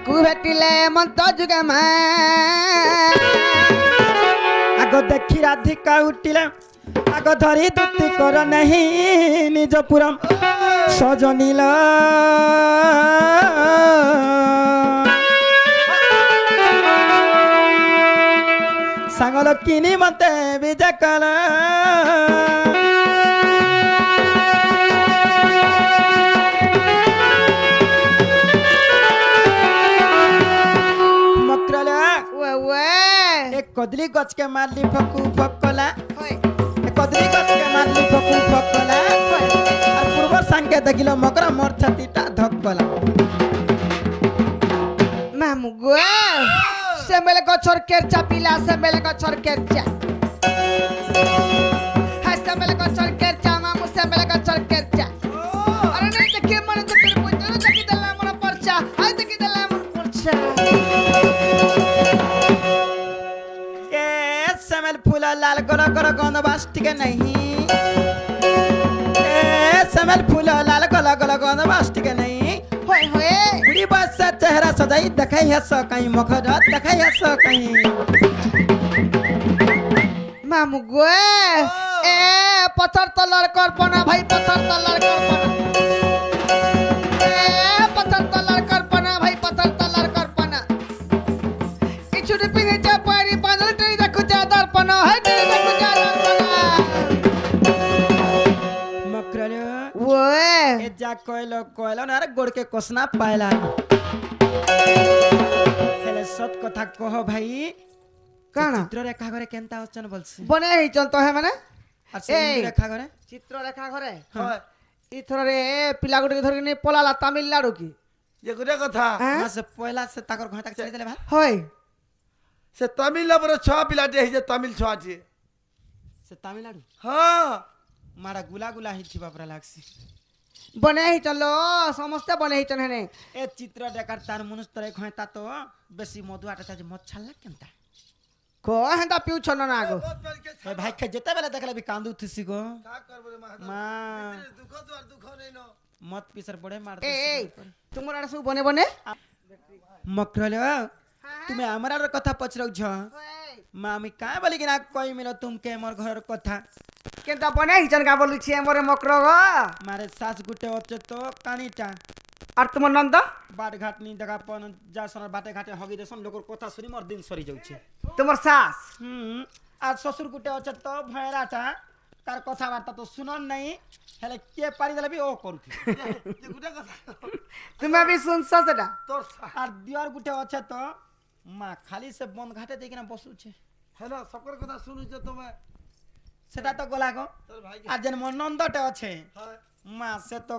को भेटिले मंत जुगे मा आगो देखी राधिका उठिले आगो धरी दुती कर नहीं निज पुरम सजनील सांगल किनी मते विजय कल मकरल वे एक कदली गच के मारली फकू फकला होय कदली गच के मारली फकू फकला और पूर्व संके देखिलो मकर मोर छातीटा धक्कला मामू गो सेमेले गछर केरचा पिला सेमेले गछर केरचा हाय सेमेले गछर केरचा मामू सेमेले गछर केरचा अरे नहीं देखिए मन देखिए पुंजर देखि देला मन परचा हाय देखि देला मन परचा ए सेमेल फूला लाल गोरा गोरा गंध बास्टी के नहीं ए सेमेल फूला लाल गोरा गोरा गंध बास्टी के नहीं होय होय बुढ़ी बात से चेहरा सजाई देखाई है सो कहीं मुखड़ा देखाई है सो कहीं मामू गो ए पत्थर तलर करपना भाई पत्थर तलर करपना ए पत्थर तलर करपना भाई पत्थर तलर करपना किछु पिने जा पारी बांधल टेरी देखु जा दर्पण है टेरी देखु जा दर्पण मकरल ओए ए जा कोयलो कोयलो ना रे गोड़ के कोसना पायला हेले सत कथा कहो भाई काना चित्र रेखा घरे केनता अचन बोलसी बने ही चल तो है माने আর সেই রেখা ঘরে চিত্র রেখা ঘরে হ্যাঁ ইথরে রে পিলা গুটি ধরি নে পলালা তামিলনাড়ু কি যে গোটে কথা না সে পয়লা সে তাকর ঘরে তাক ছেড়ে দেলে ভাই হয় সে তামিল পরে ছ পিলাটে হইছে তামিল ছুয়াছে সে তামিলনাড়ু হ্যাঁ মারা গুলা গুলা হিছিবা পরা লাগছি বনে হি চলো সমস্ত বনে হি চন হেনে এ চিত্র দেখার তার মনুষ তরে ঘরে তা তো বেশি মধু আটা তাজ মদ ছাড়লা কেনতা কো হেন্তা পিউ ছন না গো এ ভাই খে যেতে বেলা দেখলে বি কান্দু থিসি গো কা করব রে মা দুঃখ তো আর দুঃখ নেই ন মদ পিসর পড়ে মার এ তোমার আর সব বনে বনে মকরলে তুমি আমার আর কথা পছরক ছ মা আমি কা বলি কিনা কই মিলো তুমকে মোর ঘরের কথা কেনতা বনে হি চন গা বলুছি আমরে মকর গো মারে শাস গুটে অচে তো কানিটা আর তোমার নন্দ बाट घाट नहीं देखा पन जा सर बाटे घाटे हगी देसन लोकर कथा सुनी मोर दिन सरी जाउछे তোমার শাস आज ससुर गुटे अछे तो भयरा चा तार कथा वार्ता तो सुनन नहीं हेले के पारी देले भी ओ करूथि যে গোটে কথা তুমি भी শুনছ সেটা তোর आर दियर गुटे अछे तो मा खाली से बंद घाटे देखिना बसुछे হ্যালো সকল কথা শুনুছ তুমি सेटा तो गला गो তোর ভাই आज जन मोर नंदटे अछे হ্যাঁ मा से तो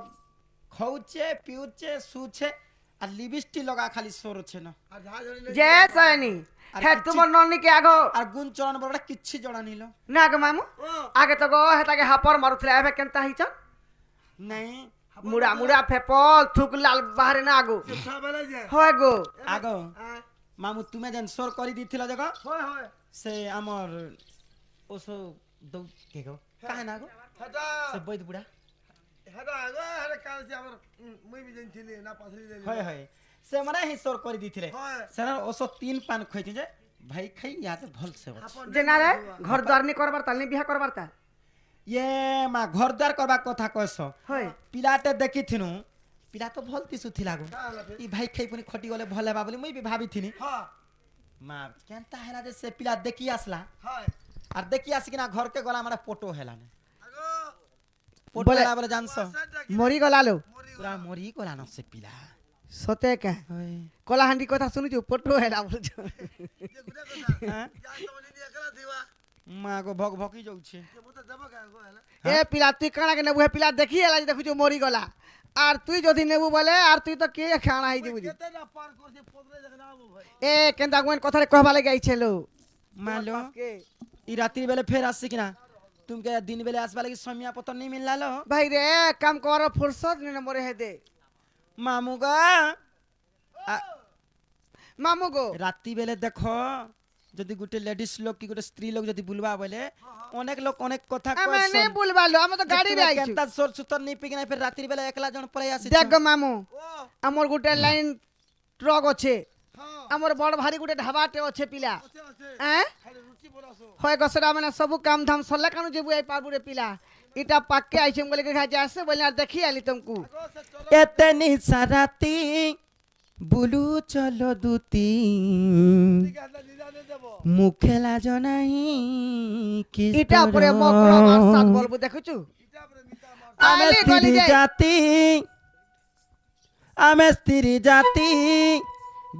खौचे पिउचे सुचे आ लिपस्टिक लगा खाली सोरछे न আর যা জনি যে সয়নি আর হে কিছু- তোমার নন্নি কে আগো আর গুণ চরণ বড় কিচ্ছি জড়া নিল না গো মামু আগে তো গো হেতাকে হাপর মারুতলে এবে কেনতা হি চন नहीं মুড়া মুড়া ফেপল থুক লাল বাহারে না আগো ছ বেলা যে হয় গো आगो मामू तुम्हें जन सोर करी दिथिल जगह হয় হয় से हमर ओसो दौ के गो काहे ना गो হেটা से बैद बुढ़ा হেটা আগো হেটা কাল যে আমার মুই বি জানছিলি না পাছলি জানি होय होय से मने ही सोर करी दिथिले হয় से ओसो तीन पान खैति जे भाई खाई याद भल से होछ যে না রে ঘর দ্বার নি করবার তাল নি বিয়া করবার তা ये मा घर द्वार करबा कथा कहसो হয় पिलाटे देखि थिनु पिला तो भल तिसु थिला गो কালা ई भाई खाई पुनी खटी गले भले बाबली मुई भी भाभी थिनी হ্যাঁ मा केनता हेला जे से पिला देखि आसला হয় और देखि आसी किना घर के गला मारा फोटो हेला ने আগো फोटो बोले- हेला बोले जानसो সেটা কি মরি গলালো মরি पूरा मोरी गला न से पिला সতে কে होय কলাহান্ডি কথা শুনুছু পটু হেলা বলছো যে গোটে কথা হ্যাঁ যা তুমি নি একলা দিবা মা গো ভক ভকি যাচ্ছে যে মতে দেব কা গো হেলা এ পিলা তুই কানা কে নেবু হে পিলা দেখি হেলা দেখুছু মরি গলা আর তুই যদি নেবু বলে আর তুই তো কে খানা হই দিবু কেতে না পার করছে পদরে দেখে না ভাই এ কেনতা গোন কথা রে কহবা লাগি আইছিল मालो কে ई रात्रि बेले फेर आसी किना तुमके दिन बेले आसबा लगी समिया पत्तर नहीं मिलला लो ভাই রে কাম কর ফুরসত নে মরে হে দে मामू गा মামু গো रात्रि बेले देखो যদি গুটে লেডিস লোক কি গুটে স্ত্রী লোক যদি বুলবা বলে অনেক লোক অনেক কথা আমি কয় নে বুলবালো আমি তো গাড়ি রে আইছু কেনতা সোর সুতর নি পিগনা ফের রাত্রি বেলা একলা জন পড়ে আসি দেখ গো মামু ও আমার গুটে লাইন ট্রক আছে হ্যাঁ আমার বড় ভারি গোটে ঢাবাটে আছে পিলা আছে আছে হ্যাঁ খালি রুটি বনাছো হয় গছরা মানে সবু কাম ধাম সরলে কেন যাবো এই পারবো রে পিলা এটা পাক্কে আইছে বলে খাইছে আসে বলে আর দেখি আলি তুমকু আগো সে চলো এতে নিশা রাতি বুলু চলো দুতি ঠিক আছে নিজানে দেব মুখে লাজ নাই কি এটা পরে মকর মাসাদ বলবো দেখুছু ইটা পরে মিতা আমার আমি আলি গলি স্ত্রী যাই জাতি আমি স্ত্রী জাতি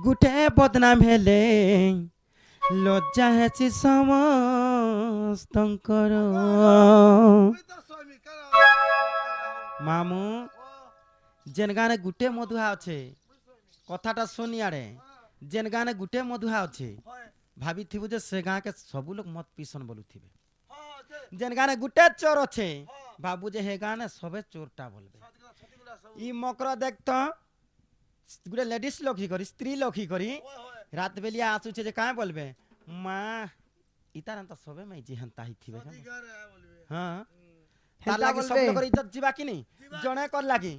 গুটে বদনাম হেলে লজ্জা হেছি সমস্তঙ্কর তুই তো স্বামী কারা মামু যেন গানে গুটে মধুহা আছে কথাটা শুনি আড়ে যেন গানে গুটে মধুহা আছে হয় ভাবিথিবু যে সে গাঁকে সবু লোক মত পিসন বলুথিবে হ্যাঁ আছে যেন গানে গুটে চোর আছে ভাবু যে হে গানে সবে চোরটা বলবে ছাতিগুলা সব ই মকর দেখতো গুটে লেডিস লোক হি করি স্ত্রী লোক হি করি হয় হয় রাত বেলিয়া আসুছে যে কাঁ বলবে মা ইতার তো সবে মাই যে হেনতা হি থিবে ঠিক আছে বলবে হ্যাঁ হেনতা তার লাগি সব বলবে। লোকের ইজ্জত জিবা কি নি জনে কর লাগি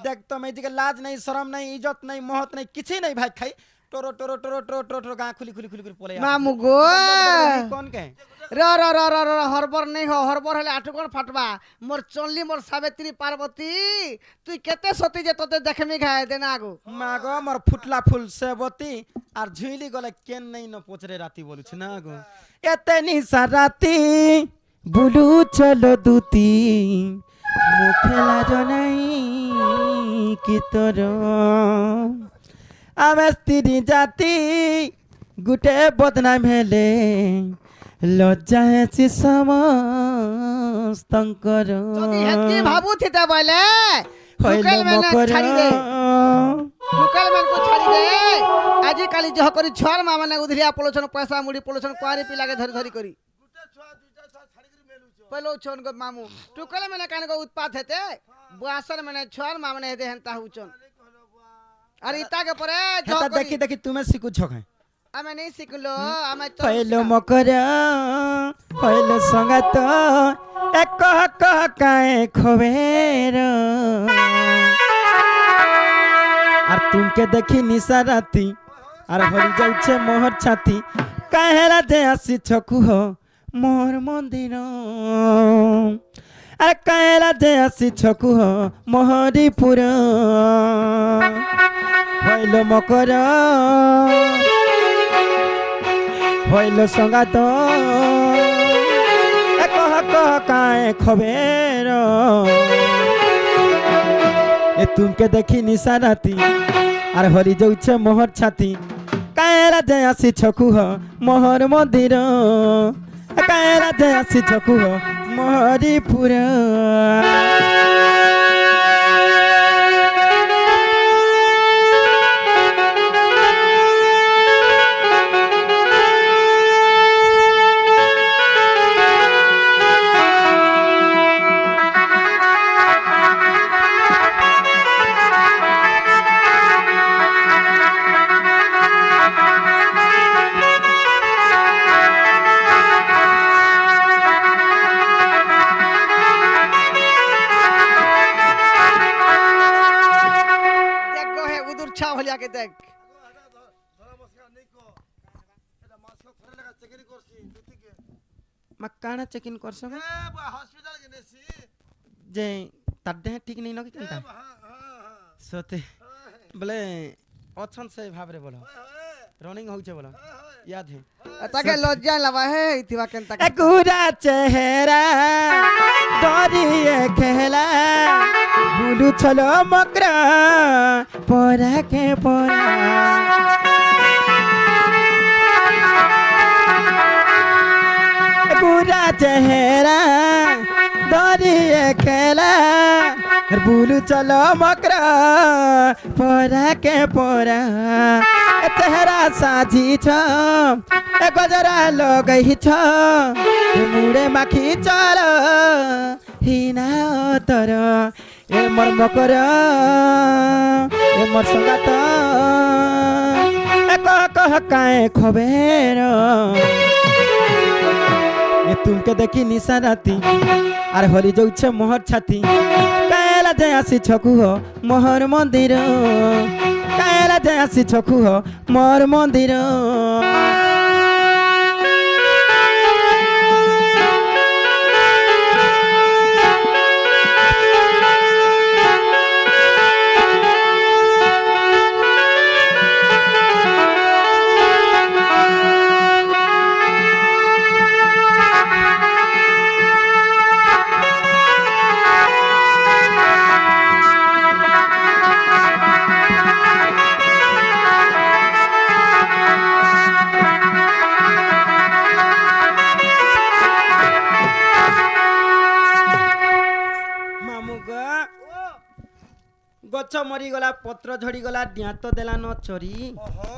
দেখতো মেয়ে দিকে লাজ নাই শরম নাই ইজ্জত নাই মহৎ নাই কিছুই নাই ভাই খাই Toro Toro Toro Toro Toro Toro গা খুলি খুলি খুলি খুলি পলে মামু গো কোন কে র র র র র হরবর নেই হরবর হলে আটুকন ফাটবা মোর চললি মোর সাবিত্রী পার্বতী তুই কেতে সতী যে তোতে দেখমি খায় দে না আগো মা গো মোর ফুটলা ফুল সেবতী আর ঝুইলি গলে কেন নাই ন পোচরে রাতি বলুছ না গো এতে নিশা রাতি বুলু চলো দুতি মুখে লাজ নাই কি তোর আমি স্ত্রী জাতি গুটে বদনাম হেলে লজ্জা হেছি সমস্তঙ্কর যদি হেতকি ভাবু থিতে বলে হইল টুকেল মেনে মকর ছাড়ি দে টুকেল মেন কো ছাড়ি দে আজি কালি জহ করি ছর মা মানে উধরিয়া পলোছন পয়সা মুড়ি পলোছন কোয়ারি পিলাকে ধরি ধরি করি দুটা ছয় দুইটা ছয় ছাড়ি করে মেলুছো পলোছন গো মামু টুকেল মেনে কান গো উৎপাত হেতে বুয়াসর মানে ছর মা মানে হেতে হেনতা হুচন আর ইতাকে পরে জহ হেতা করি দেখি দেখি তুমি শিখুছ খাই আমি নেই শিখলো আমি তো হইল মকর হইল সঙ্গাত এক কায় খবের আর তুমকে দেখি নিশা রাতি আর হরি যাচ্ছে মোহর ছাতি কাহেলা যে আসিছ কুহ মোর মন্দির আর কাহেলা যে আসিছ কুহ মোহরিপুর হইল মকর হইল সঙ্গাত কায় খবের এ তুমকে দেখি নিশা রাতি আর হরি যাচ্ছে মোহর ছাতি কায়রা যে আসিছ কুহ মোহর মন্দির কায়রা যে আসিছ কুহ মোহরিপুর দেখ গো হে উদুর ছা হলিয়াকে দেখ ধরা বসকা নেই কো এটা মাসক ধরে লাগা চাকরি করছি দুটিকে মা কাଣା চেকিন করছ এ বা হসপিটাল কে নেছি যে তার দেহ ঠিক নেই নকি কেনতা হ্যাঁ হ্যাঁ সতে বলে অছন সে ভাবরে বলো হ্যাঁ রনিং হউছে বলো ইয়াদ হে তাকে লজ্জা লাবা হে ইতিবা কেনতা একুরা চেহারা দরিয়ে খেলা বুলু ছলো মকরা পরা কে পরা একুরা চেহারা দরিয়ে খেলা বুলু চলো মকরা পরা কে পরা চেহারা সাজিছ এ গজরা লগাইছ মুড়ে মাখি চল হিনা তর এ মোর মকর এ মোর সঙ্গাত এ কহ কায় খবের এ তুমকে দেখি নিশা রাতি আর হরি যাচ্ছে মোহর ছাতি কায়লা যে আসিছ কুহ মোহর মন্দির কায়লা যে আসিছ কুহ মোর মন্দির গছ মরিগলা পত্র ঝড়িগলা ডিয়া তো দেলান চরি ଓହୋ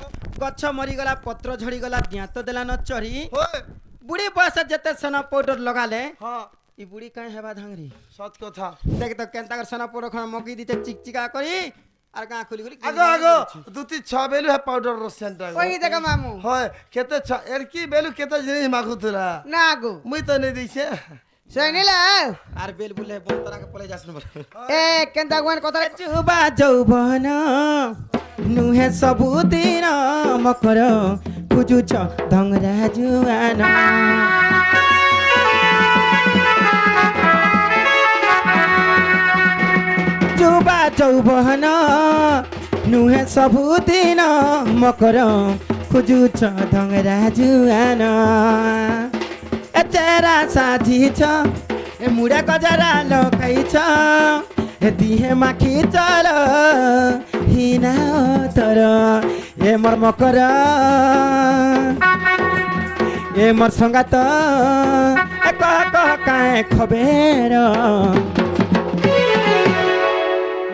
গছ মরিগলা পত্র ঝড়িগলা ডিয়া তো দেলান চরি হয় বুড়ি বয়স যেতে সেনা পাউডার লগালে হ্যাঁ ই বুড়ি কাই হেবা ধাংরি সত কথা দেখ তো কেনতা করে সেনা পাউডার খান মকি দিতে চিকচিকা করি আর গা খুলি খুলি আগো আগো দুটি ছ বেলু হে পাউডার র সেন্টার কই দেখা মামু হয় কেতে ছ এর কি বেলু কেতে জিনিস মাগুতুরা না গো মুই তো নেই দিছে শুনিলা আর বেল বুলে বন্তরাকে পলে যাসন এ কেনতা গুয়ান কথা যুবা যৌবন নুহে ସବୁଦିନ ମକର ଖୋଜୁଛ ଧଙ୍ଗରା ଜୁଆନ ଯୁବା ଯୌବନ ନୁହେଁ ସବୁଦିନ ମକର ଖୋଜୁଛ ଧଙ୍ଗରା ଜୁଆନ ଏ ଚେରା ସାଜିଛ ଏ ମୁଡ଼ା ଗଜରା ଲଗାଇଛ ଏ ଦିহে মাখি চল হিনা তর এ মোর মকর এ মোর সঙ্গাত এ কহ কহ কায়ে খবের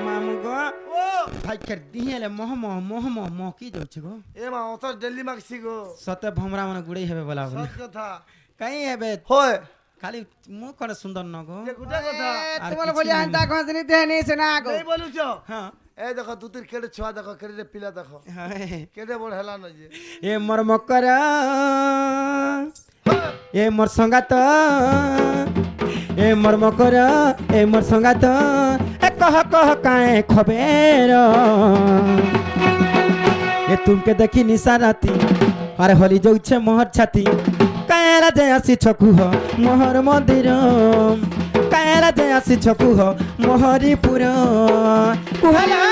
মামু গো ও ভাইকের দিহেলে মহ মহ মহ মহ মহ কি যাচ্ছে গো এ মা অত ডেলি মাগছি গো সতে ভমরা মানে গুড়াই হবে বলা সত কথা কাই হবে হয় খালি মুখ কনে সুন্দর ন গো যে গুটা কথা আর তোমার কিছু বলি নাই। আন্তা খসনি দেনি না গো এই বলুছ হ্যাঁ এই দেখো দুটির কেটে ছোয়া দেখো কেটে পিলা দেখো হ্যাঁ কেটে বড় হেলা না যে এ মোর মকর এ মোর সঙ্গাত এ মোর মকর এ মোর সঙ্গাত এ কহ কহ কায়ে খবের এ তুমকে দেখি নিশা রাতি আরে হলি যাচ্ছে মোহর ছাতি কায়রা যে আসিছ কুহ মোহর মন্দির কায়রা যে আসিছ কুহ মোহরিপুর কুহলা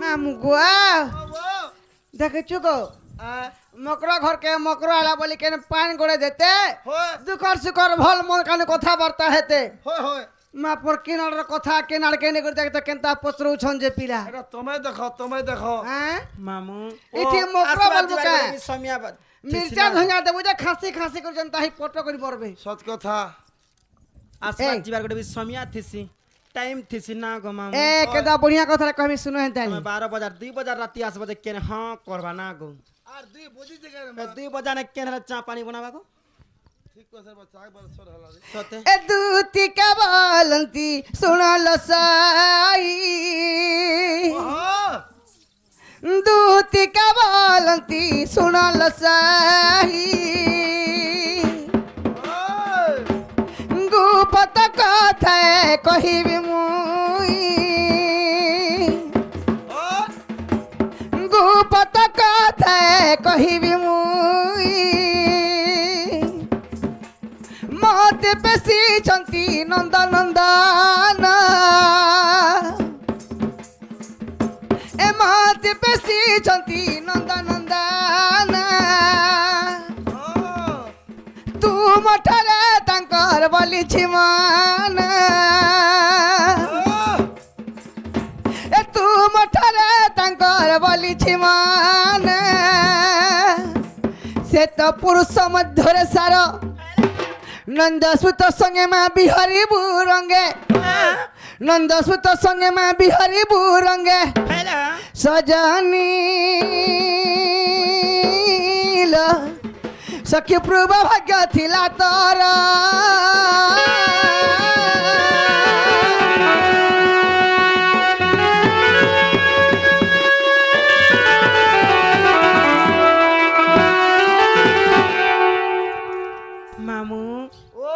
মামু গো দেখেছো গো মকরা ঘরকে মকরা আলা বলি কেন পান করে যেতে হয় দুঃখর সুখর ভাল মন কানে কথাবার্তা হেতে হয় হয় মাপর কিনার কথা কিনার কেনে করে দেখতে কেনতা পচরুছন যে পিলা এটা তুমি দেখো হ্যাঁ মামু এটি মকরা বলবো কা সমিয়া মির্চা ধঙ্গা দেবো যে খাসি খাসি করে তাহি পট করে পড়বে সত কথা আসবা এই। জিবার গোটে সমিয়া থিসি টাইম থিসি না গো মামু এ কেদা বঢ়িয়া কথা কমি শুনো হেতানি তুমি 12 বাজার 2 বাজার রাতি আসবা যে কেন হ্যাঁ করবা না গো আর দুই বুঝি যে কেন 2 বাজার না কেন চা পানি বানাবা গো ঠিক কথা বা চাক বার সর হলা রে সতে এ দুতি কাবলন্তি শুনল সাই হ্যাঁ দুতি কাবলন্তি শুনল সাই গুপত কথা কহিবি মুই গুপত কথা কহিবি মুই মতে বেশি চন্তি নন্দ নন্দন এ মতে বেশি চন্তি নন্দ নন্দন তুম ଠାରେ ତାଙ୍କର ବୋଲିଛି ମାନ ଏ ତୁମ ଠାରେ ତାଙ୍କର ବୋଲିଛି ମାନ পুরুষ মধ্যরে সার নন্দসুত সঙ্গে মা বিহারি বুরঙ্গে নন্দসুত সঙ্গে মা বিহারি বুরঙ্গে হ্যালো সজনী সখী পূর্ব ভাগ্য ଥିଲା ତୋର মামু ও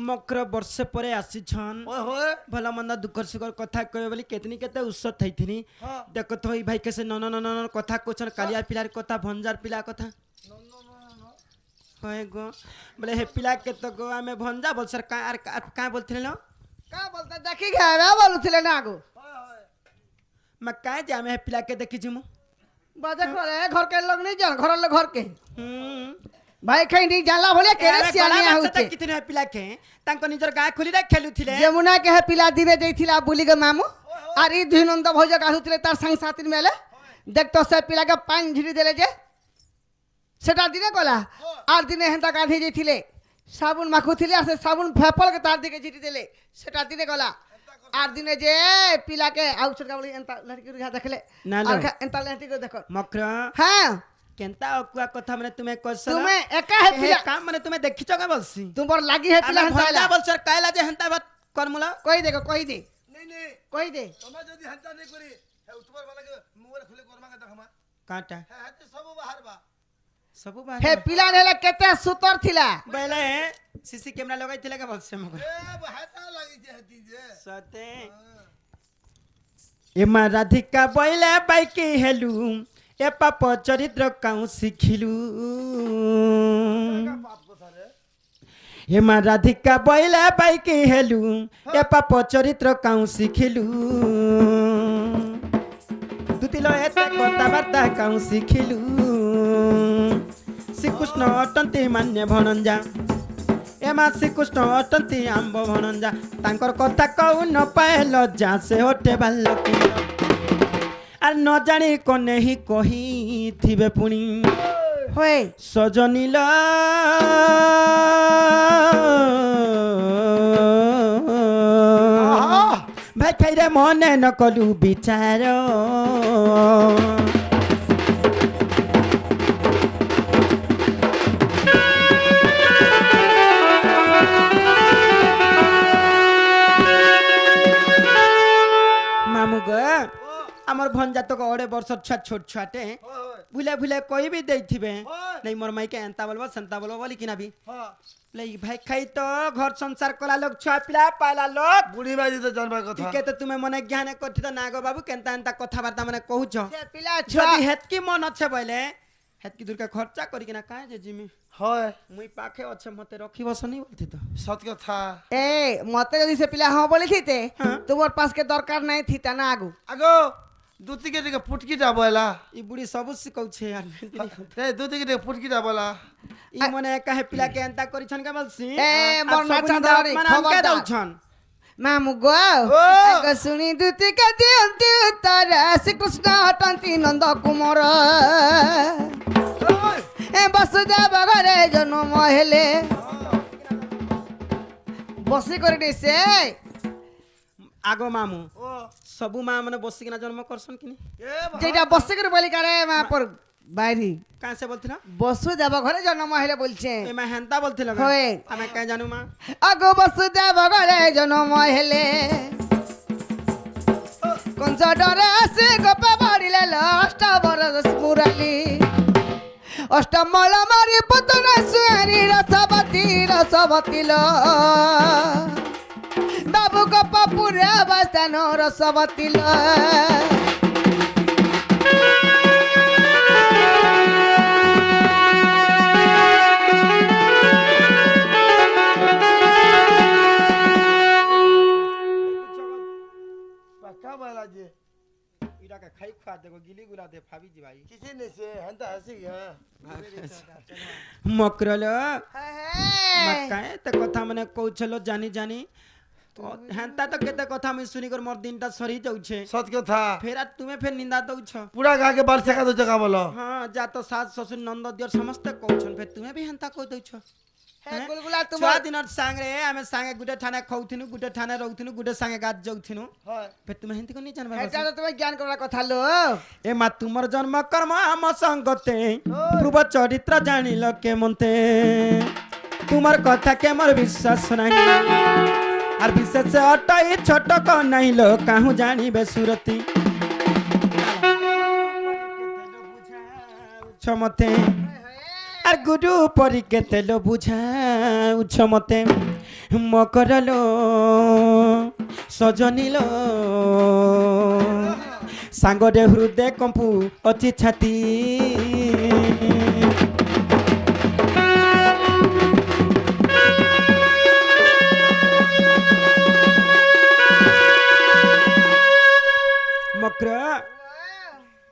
মক্র বর্ষে পরে আসিছন ওই হয় ଭଲ ମନ୍ଦ ଦୁଃଖ ସୁଖର କଥା କହିବେ ବୋଲି କେତନି କେତେ ଉତ୍ସବ ଥାଇଥିନି ହଁ ଦେଖ ତ ଏଇ ଭାଇ କେସେ ନନ ନନ ନନ କଥା କହୁଛନ୍ କାଲିଆ ପିଲାର କଥା ଭଞ୍ଜାର ପିଲା କଥା হয় গো বলে হে পিলা কেতে গো আমি ভঞ্জা বলছর কা বলছিলে ন কা বলতে দেখি ঘেরা বলুছিলে না আগো হয় হয় মা কায় যে আমি হে পিলা কে দেখিছি মু বাজে করে ঘর কে লোক নেই জান ঘর ঘর কে হুম ভাই খাই নি জানলা বলে কেরে সিয়ানিয়া হচ্ছে কিতনে হে পিলা কে তাঙ্ক নিজর গায় খুলি রে খেলুଥିଲେ যমুনা के पिला दिवे देथिला बुली के मामू आरी धुनंद भोज गाहुतले तार संग साथी मेले देख तो से पिला के पानी झिरी देले जे सेटा दिने गला आर दिने हेंता गाधी जेथिले साबुन माखुथिले आ से साबुन फेपल के तार दिके झिरी देले सेटा दिने गला आर दिने जे पिला के आउछर का बोली एंता लड़की के देखले ना लो। आर एंता लड़की को देखो মক্র हां কেনতা অকুয়া কথা মানে তুমি কইছ तुम्हें एका है पिला কাম মানে তুমি দেখিছ কা বলছি तुम पर लागी है पिला আমি हेंता ভঞ্জা বলছর কাইলা যে হেনতা বাত করমুলা कोई देखो कोई दे নেই নেই कोई दे তোমার যদি হান্তা নেই করি হে তোমার বালাকে মোবাইল খুলে করমাকে দেখামা কাটা হ্যাঁ হাতে সব বাহারবা সবু हे বাহার पिला नेले केते सुतर थिला বেলে সিসি ক্যামেরা লাগাইছিলে কা বলছে মগ এ হাতা লাগিছে হাতি যে সতে এমা রাধিকা বইলে বাইকি হেলু এ পাপ চরিত্র কাউ শিখিলু বাপ কথা রে হেমা রাধিকা বইলে বাইকি হেলু এ পাপ চরিত্র কাউ শিখিলু দুতিল এতে কথাবার্তা কাউ শিখিলু শ্রীকৃষ্ণ অটন্তি মান্য ভণঞ্জা এমা শ্রীকৃষ্ণ অটন্তি আম্ব ভণঞ্জা তাঙ্কর কথা কৌ ন পায়ে লজ্জা সে ওঠে বাল্যক আর ন জানি কনে হি কহিথিবে পুনি होए সজনীল ভাই খাইরে মনে নকলু বিচার মামু গো আমার ভঞ্জা তো অড়ে বর্ষর ছুয়া ছোট ছুয়াটে হয় হয় ভুলে ভুলে কই भी দেইথিবে হয় নাই মোর মাইকে এন্তা বলবো সেন্তা বলবো বলি কিনাবি হ্যাঁ লাই ভাই খাই তো ঘর সংসার কলা লোক ছুয়া পিলা পালা লোক বুড়ি বাজি তো জানবার কথা ঠিকে তো তুমি মনে জ্ঞান করছি তো না গো বাবু কেনতা এন্তা কথাবার্তা মানে কহুছ से पिला छुआ যদি হেতকি মন আছে বলে হেতকি দূরকে খরচা করি কিনা কায় যে জিমি হয় মুই পাখে আছে মতে রখিব সনি বলতি তো সত কথা ए मते जदी से पिला हां बोली थी ते हाँ। तुमर पास के दरकार नहीं थी ता ना आगु আগো দুতিকে দিকে ফুটকি যাবলা ই বুড়ি সবু শিখাউছে यार রে দুতিকে দিকে ফুটকি যাবলা ই মনে কাহে পিলা কে এন্তা করিছন কে বলছি এ, মোর নাচা দাওনি, মানে আমকে খবরদার। দউছন मामू गो ओ। आग सुनी दुति के दियंती उत्तर श्री कृष्ण हटंती नंद कुमार ए वसुदेव घरे जन्म हेले बसी कर से আগো মামু ও সবু মা মানে বসি কিনা জন্ম করছন কিনি এ যেটা বসি করে বলি কারে মা पर বাইরি কাছে বলছিল বসুদেব ঘরে জন্ম হেলে বলছে এ মা হেনতা বলছিল হয়। আমি কে জানু মা আগো বসুদেব ঘরে জন্ম হেলে কঞ্চ ডরে আসে গোপে বাড়িলে অষ্ট বরস মুরালি অষ্টমল মারি পুতন সুয়ারি রসবতী লো বাবু গোপ পুরে অবস্থান রসবতী লো পাকা বলা যে ইটাকে খাই খা দেখো গিলি গুলা দে ভাবি জি ভাই কিছু নেই সে হেনতা হাসি হ্যাঁ মকরল হ্যাঁ কায়ে তে কথা মানে কৌছলো জানি জানি হেন্তা তো কেতে কথা আমি শুনি কর মোর দিনটা সরি যাউছে সত কথা ফের আর তুমি ফের নিন্দা দউছ পুরা গাকে বার শেখা তো জায়গা বলো হ্যাঁ যা তো শাশ শ্বশুর নন্দ দিওর সমস্ত কৌছন ফের তুমি भी হেন্তা কই দউছ হ্যাঁ গুলগুলা ছুয়া তোমার দিনত সাংরে আমি সাংে গুটে ঠানে খাউথিনু গুটে ঠানে রহুথিনু গুটে সাংে গাছ যাউথিনু হয় ফের তুমি হেন্তি কোনি জানবা এটা তো তোমার জ্ঞান করার কথা লো এ মা তোমার জন্ম কর্ম আম সঙ্গতে পূর্ব চরিত্র জানিল কেমন্তে তোমার কথা কে মোর বিশ্বাস নাই আর বিশেষ অটাই ছোট কনাইল কাহু জানিবে সুরতি ছমতে আর গুরু পরীকে তেল বুঝাউছ মতে মকরলো সজনিল সাঙ্গরে হৃদয় কম্পু অতি ছাতি মক্র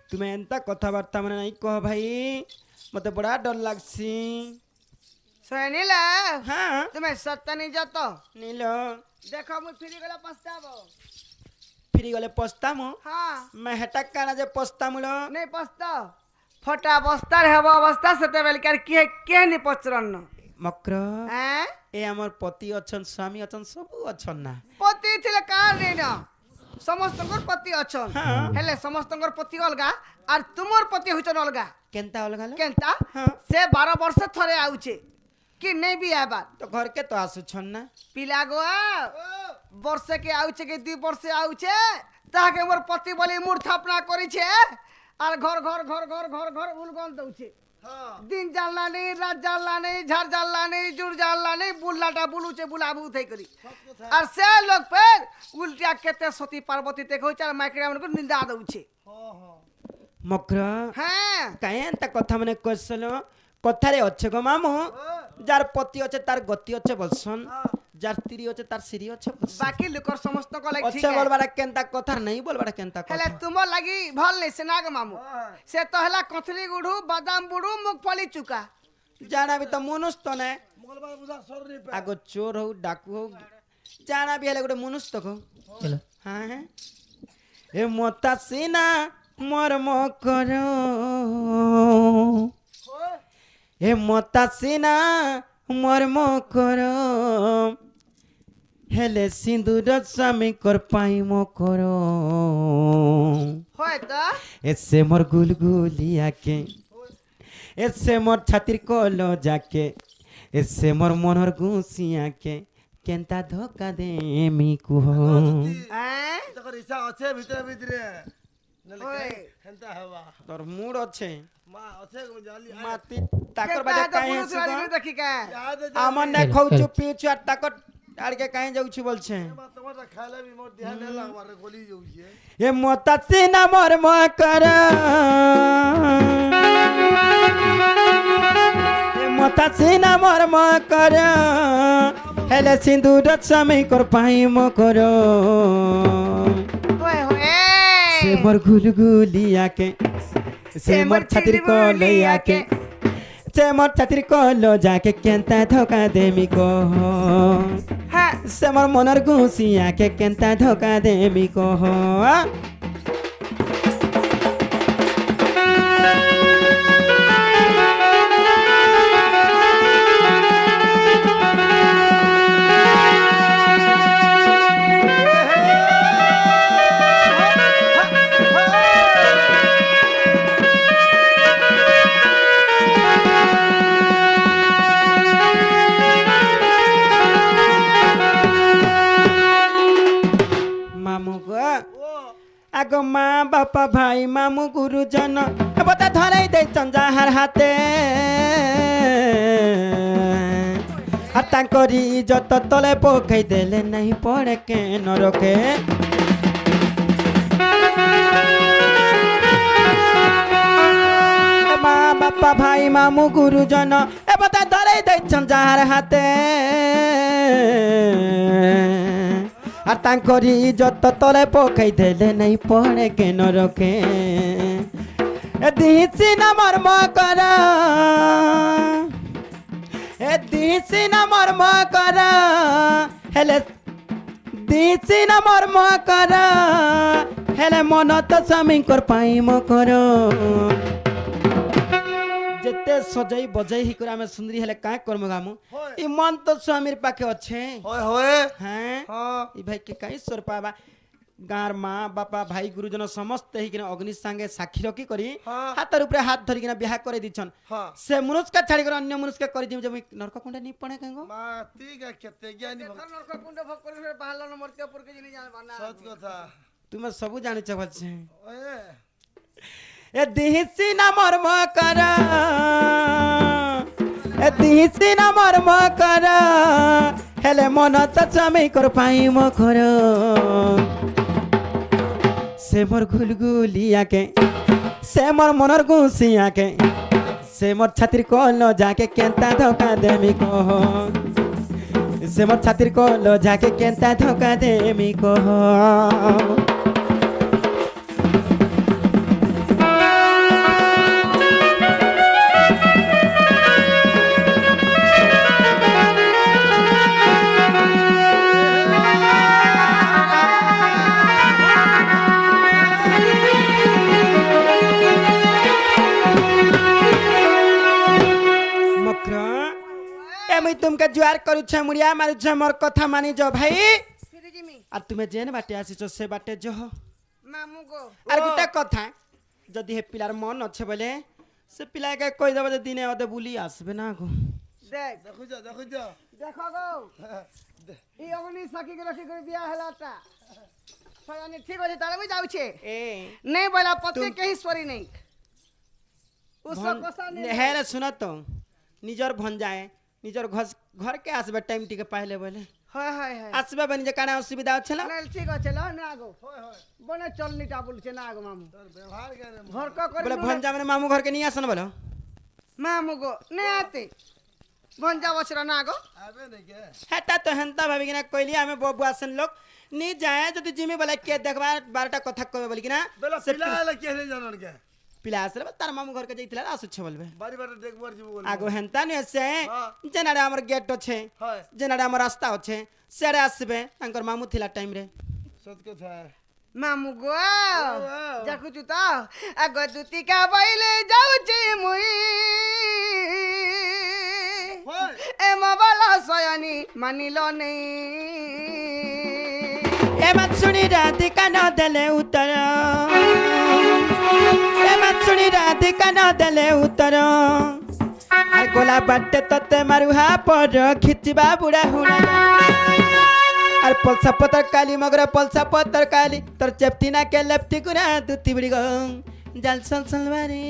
তুমি এন্তা কথাবার্তা মানে নাই কহ ভাই মতে বড়া ডর লাগছি শুনিলা হ্যাঁ তুমি সত্য নিজ তো নীল দেখো মুই ফিরি গেলে পস্তাব ফিরি গলে পস্তামু হ্যাঁ মে হেটা কানা যে পস্তামুল নেই পস্তাও ফটা বস্তার হেব অবস্থা সেতেবেলকার কে নি পচরন্ন মক্র হ্যাঁ এ আমার পতি অছন স্বামী অছন সবু অছন না পতি ଥିଲେ কার নেই না ସମସ୍ତଙ୍କର ପତି ଅଛନ୍ ହଁ। ହେଲେ ସମସ୍ତଙ୍କର ପତି ଅଲଗା ଆର୍ ତୁମର ପତି ହଉଛନ୍ ଅଲଗା কেনতা অলগা লো? କେନ୍ତା ହଁ ସେ 12 ବର୍ଷ ଥରେ ଆଉଛେ କି ନେଇ ବି ଆଇବାର তো ঘরকে তো আসুছন না ପିଲା ଗୋଆ ବର୍ଷେ କେ ଆଉଛେ କି 2 ବର୍ଷେ ଆଉଛେ ତାହାକେ ମୋର ପତି ବୋଲି ମୁଡ ଥାପନା କରିଛେ ଆର୍ ଘର ଘର ଘର ଘର ଘର ଘର ଉଲଗନ ଦଉଛେ হ্যাঁ दिन जानला नहीं रात जानला नहीं झाड़ जानला नहीं जुड़ जानला नहीं बुल्लाटा बुलूचे बुलाबू थे करी और से लोग पर उल्टा केते सती पार्वती ते कहै चार माइकरा मन को निंदा दउछे হ্যাঁ হ্যাঁ মক্র हां কাই এন্তা কথা মানে কইছল কথারে অছে গো মামু যার পতি আছে তার গতি আছে বলছন যার স্ত্রী আছে তার সিরি আছে বলছন बाकी लोकर समस्त को लाग ठीक অছে है বলবাটা কেনতা কথা নাই বলবাটা কেনতা हेले কথা तुम लागी भल नहीं से नाग मामू से तो हला कथली गुडू बादाम बुडू मूंगफली चुका জানাবি তো মনুষ তো না মঙ্গলবার বুঝা সরনি পে আগ চোর হউ ডাকু হউ জানাবি হেলে গোটে মনুষ তো কো হ্যাঁ হ্যাঁ এ মতা সিনা মর্ম কর এ মতা সিনা মর্ম কর হেলে সিঁদুর স্বামী কর পাইম কর होय तो এসে মোর গুলগুলিয়াকে এসে মোর ছাতির কল যাকে এসে মোর মনর গুছিয়াকে কেনতা ধোকা দে মি কুহ हैं তখন ইচ্ছা আছে ভিতরে ভিতরে নলে ওই। হেনতা হবা তোর মুড আছে মা আছে গো জালি মাতি তাকর বাদে কাই बुलू আসছ देखी का আমন না খাউছু পিউছু আর তাকর আড়কে কাই যাউছু বলছে মা তোমারটা খাইলে বি মোর দেহ নে লাগবার গলি যাউছে এ মতা সিনা মোর মকর এ মতা সিনা মোর মকর হেলে সিঁদুর স্বামী কর পাইম কর होय होय সে মোর গুলগুলিয়াকে সে মোর ছাতির কলয়াকে সে মোর ছাতির কল যাকে কেনতা ধোকা দেমি কহ हां সে মোর মনের গুছিয়াকে কেনতা ধোকা দেমি কহ মামু গো ও আগ মা বাপা ভাই মামু গুরুজন বতা ধরাই দেইছন যাহার হাতে আর তাঙ্করি যত তলে পকাই দেলে নাই পড়ে কেন রকে মা বাপা ভাই মামু গুরুজন বতা ধরাই দেইছন যাহার হাতে আর তাঙ্করি যত তলে পকাই দেলে নাই পড়ে কেন রকে এ দিছি না মর্ম কর এ দিছি না মর্ম কর হেলে দিছি না মর্ম কর হেলে মন তো স্বামীঙ্কর পাই ম কর যেতে সজাই বজাই হি করে আমি সুন্দরী হেলে কাঁ করম গামু হয়। ই মন তো স্বামীর পাখে আছে হয় হয় হ্যাঁ হ্যাঁ ই ভাই কে কাই সর পাবা গাঁর মা বাপা ভাই গুরুজন সমস্ত হইকিনা অগ্নি সাঙ্গে সাক্ষী রকি করি হ্যাঁ। হাতের উপরে হাত ধরিকিনা বিহা করে দিছন হ্যাঁ সে মনুষ্কা ছাড়ি করে অন্য মনুষ্কা করে দিম যে মুই নরক কুণ্ডে নি পড়ে কেঙ্গো মা ঠিক আছে কেতে জ্ঞানী ভক্ত নরক কুণ্ড ভোগ করে পাহাড় মরতে উপরকে জিনিস জানবা না সৎ কথা তুমি সবু জানিছ বলছে ওয়ে এ দিহিসি না মর্ম কর এ দিহিসি না মর্ম কর হেলে মন তো স্বামী কর পাই ম খর সে মোর ঘুলগুলিয়াকে সে মোর মনর গুছিয়াকে সে মোর ছাতির কল যাকে কেন্তা ধোকা দেমি কহ সে মোর ছাতির কল যাকে কেন্তা ধোকা দেমি কহ মক্র এমই তুমকে জুয়ার করুছ মুড়িয়া মারুছ মোর কথা মানি যো ভাই ফিরে জিমি আর তুমি যেন বাটে আসিছ সে বাটে যহ মামু গো আর গোটা কথা যদি হে পিলার মন আছে বলে সে পিলাকে কই দেব যে দিনে অদে বুলি আসবে না গো দেখ দেখো দেখো দেখো গো এই অগ্নি সাক্ষী কে রক্ষী করে দিয়া হেলাটা সয়ানি ঠিক আছে তাহলে আমি যাউছে এ नहीं बोला पति के ही स्वरी नहीं उसको कोसा नहीं হ্যাঁ রে শুনো তো নিজর ভঞ্জায় নিজর ঘর কে আসবে টাইম টিকে পাইলে বলে हाय हाय हाय আসবে বনি যে কানা অসুবিধা হচ্ছে না না ঠিক আছে ল না আগো হয় হয় বনে চলনিটা বলছে না আগো মামু তোর ব্যবহার কেন ঘর কা করে বলে ভঞ্জা মানে মামু ঘরকে নিয়ে আসেন বলো মামু গো নে আতে ভঞ্জা বছরা না আগো আবে নাকি হেটা তো হেনতা ভাবি কিনা কইলি আমি ববু আসেন লোক নি যায় যদি জিমি বলে কে দেখবার 12টা কথা কবে বলি কিনা বেলা সে পিলা এলা কে হে জানন কে পিলা আসলে তার মামু ঘরকে যাইতিলা আসুচ্ছে বলবে বাড়ি বাড়ি দেখবার যাব বল আগো হেনতা নি আছে হ্যাঁ। জেনারে আমার গেট আছে হয় জেনারে আমার রাস্তা আছে সেরে আসবে তাঙ্কর মামু থিলা টাইম রে সৎ কথা মামু গো wow. দেখুଛୁ তো আগো দুতিকা বাইলে যাଉଛି মুই হয় এ মাবালা সয়ানি মানিল নেই এ মাছুনি রাতি কান দেলে উত্তর এ মাছুনি রাতি কান দেলে উত্তর আর গোলা বাটে ততে মারুহা পর খিচিবা বুড়া হুড়া আর পলসা পতর কালি মগর পলসা পতর কালি তোর চেপটি না কে লেপটি গুনা দুতি বিড়ি গং জাল সল সলবারে